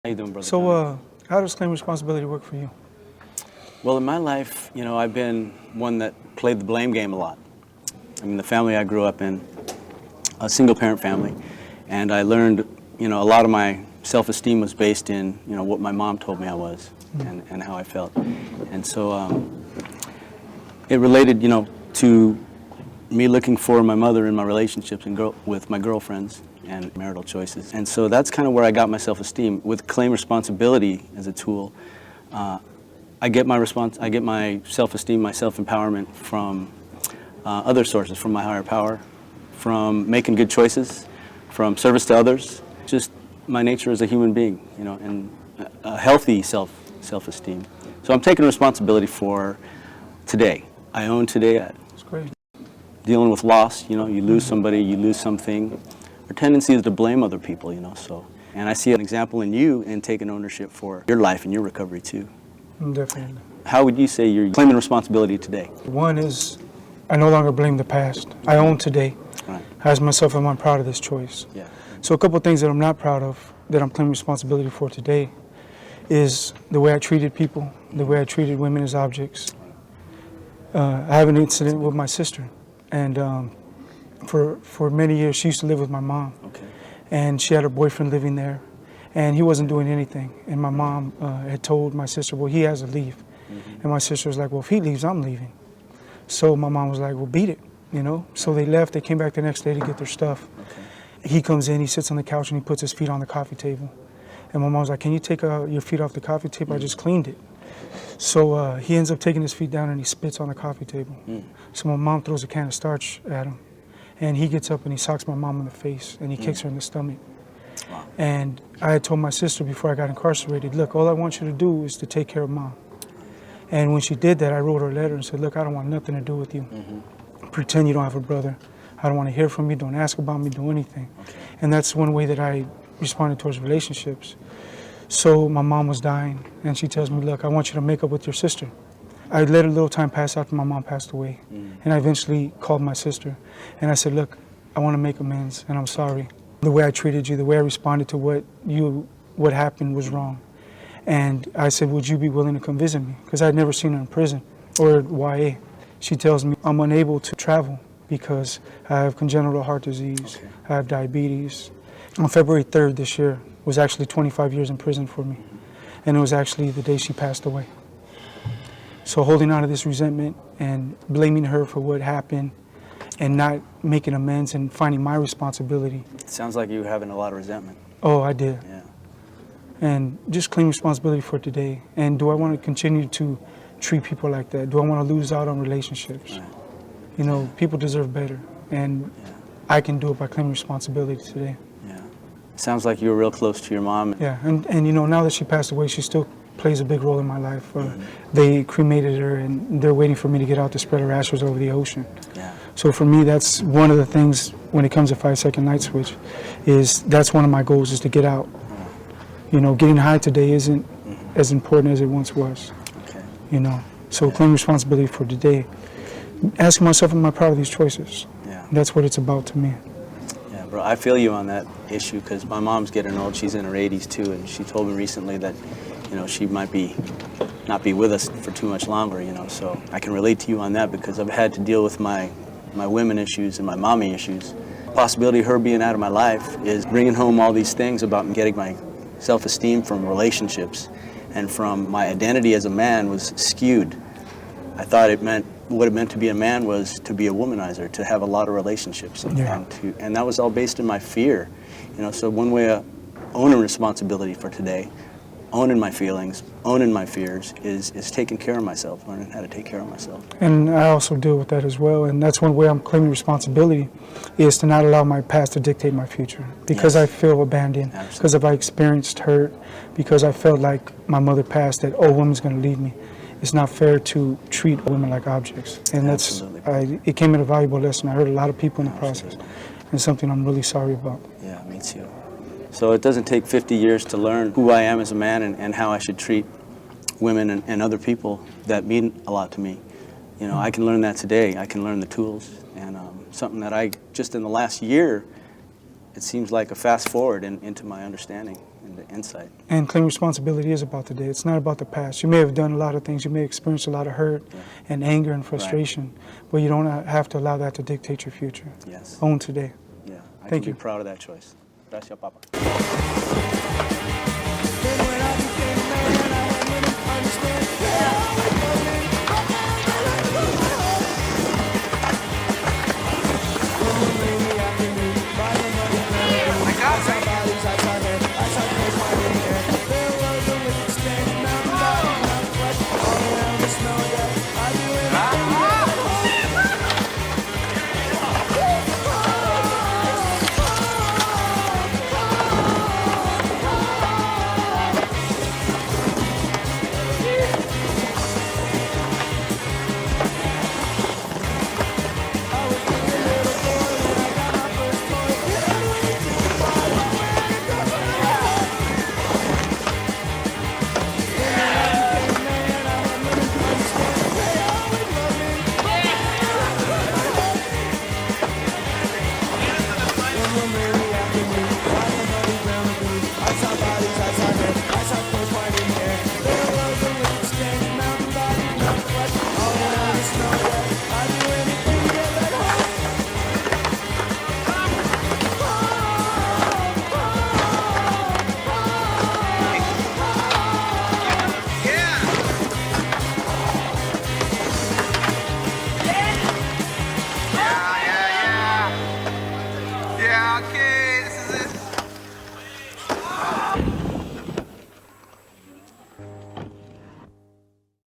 How you doing, brother? So, how does claim responsibility work for you? Well, in my life, I've been one that played the blame game a lot. I mean, the family I grew up in, a single-parent family, and I learned, a lot of my self-esteem was based in, what my mom told me I was and how I felt. And so it related, to me looking for my mother in my relationships and with my girlfriends and marital choices. And so that's kind of where I got my self-esteem. With claim responsibility as a tool, I get my self-esteem, my self-empowerment from other sources, from my higher power, from making good choices, from service to others, just my nature as a human being, and a healthy self-esteem. So I'm taking responsibility for today. I own today. That's great. Dealing with loss, you lose somebody, you lose something. Our tendency is to blame other people, so. And I see an example in you in taking ownership for your life and your recovery too. Definitely. How would you say you're claiming responsibility today? One is, I no longer blame the past. I own today. Right. I ask myself, am I proud of this choice? Yeah. So a couple of things that I'm not proud of, that I'm claiming responsibility for today, is the way I treated people, the way I treated women as objects. I have an incident with my sister, and for many years she used to live with my mom. Okay. And she had her boyfriend living there, and he wasn't doing anything. And my mom had told my sister, well, he has to leave. And my sister was like, well, if he leaves, I'm leaving. So my mom was like, well, beat it, So they left. They came back the next day to get their stuff. Okay. He comes in, he sits on the couch, and he puts his feet on the coffee table. And my mom was like, can you take your feet off the coffee table? I just cleaned it. So he ends up taking his feet down, and he spits on the coffee table. So my mom throws a can of starch at him. And he gets up and he socks my mom in the face, and he kicks her in the stomach. Wow. And I had told my sister before I got incarcerated, look, all I want you to do is to take care of Mom. And when she did that, I wrote her a letter and said, look, I don't want nothing to do with you. Pretend you don't have a brother. I don't want to hear from you. Don't ask about me. Do anything. Okay. And that's one way that I responded towards relationships. So my mom was dying, and she tells me, look, I want you to make up with your sister. I let a little time pass after my mom passed away, and I eventually called my sister, and I said, look, I want to make amends, and I'm sorry. The way I treated you, the way I responded to what happened was wrong. And I said, would you be willing to come visit me? Because I'd never seen her in prison or YA. She tells me I'm unable to travel because I have congenital heart disease, okay. I have diabetes. On February 3rd this year was actually 25 years in prison for me, and it was actually the day she passed away. So holding on to this resentment and blaming her for what happened and not making amends and finding my responsibility. It sounds like you're having a lot of resentment. Oh, I did. Yeah. And just claim responsibility for today. And do I want to continue to treat people like that? Do I want to lose out on relationships? Right. People deserve better. And I can do it by claiming responsibility today. Yeah. It sounds like you were real close to your mom. Yeah, and now that she passed away, she still plays a big role in my life. They cremated her, and they're waiting for me to get out to spread her ashes over the ocean. Yeah. So for me, that's one of the things when it comes to 5-second night switch, that's one of my goals is to get out. Getting high today isn't as important as it once was. Okay. So claim responsibility for today. Asking myself, am I proud of these choices? Yeah. That's what it's about to me. Yeah, bro, I feel you on that issue because my mom's getting old. She's in her 80s too, and she told me recently that she might not be with us for too much longer, so I can relate to you on that because I've had to deal with my women issues and my mommy issues. The possibility of her being out of my life is bringing home all these things about getting my self-esteem from relationships and from my identity as a man was skewed. I thought what it meant to be a man was to be a womanizer, to have a lot of relationships, and that was all based in my fear. So one way of owning responsibility for today, owning my feelings, owning my fears, is taking care of myself, learning how to take care of myself. And I also deal with that as well, and that's one way I'm claiming responsibility, is to not allow my past to dictate my future. Because I feel abandoned, because if I experienced hurt, because I felt like my mother passed, that, woman's going to leave me. It's not fair to treat women like objects. And it came at a valuable lesson. I hurt a lot of people in the process, and something I'm really sorry about. Yeah, me too. So it doesn't take 50 years to learn who I am as a man and how I should treat women and other people that mean a lot to me. I can learn that today. I can learn the tools, and something that just in the last year, it seems like a fast forward into my understanding. and the insight. And claim responsibility is about today. It's not about the past. You may have done a lot of things. You may have experienced a lot of hurt and anger and frustration, but you don't have to allow that to dictate your future. Yes. Own today. Yeah. I Thank can you. be proud of that choice. Gracias, Papa.